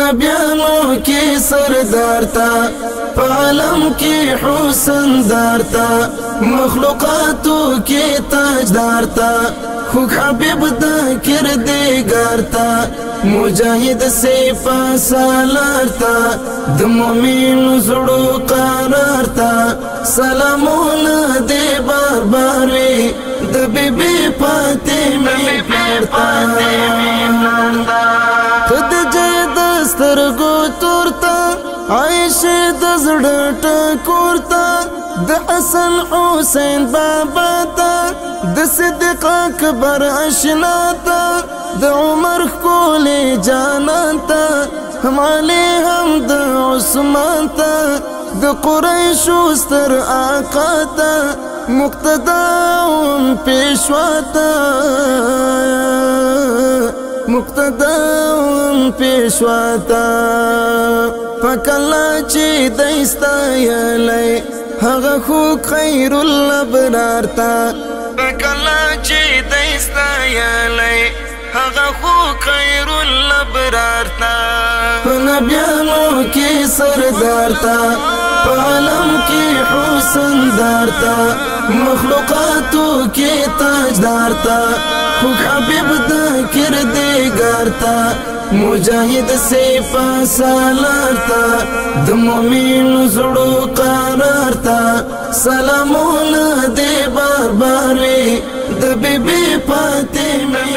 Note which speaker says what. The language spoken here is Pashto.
Speaker 1: نبیانو کی سردار تا عالم کی حسن دار تا مخلوقاتو کی تاجدار تا خوک حبیب دا کردگار تا مجاہد سیپا سالار تا د مومین زړو قرار تا سلامونه دې بار بار وي د بیبي فاطمه پلار تا خد جد سترګو تورتا عائشہ د زړه ټکور تا د حسن حسین بابا تا د صدیق اکبر آشنا تا د عمر کولی جانان تا هم علی هم د عثمان تا د قریش ستر آقا تا مقتدا هم پیشوا تا مقتدا هم پیشوا تا فکلا چې دایستا یلی هغه خو خیر الابرار تا فکلا چې دایستا یلی هغه خو خیر الابرار تا نبیانو کی سردار تا عالم کی حسن دار تا مخلوقاتو کی تاجدار تا خوک حبیب دا کردگار تا مجاہد سیپا سالار تا د مومین زړو قرار تا سلامونه دې بار بار وي د بیبي فاطمه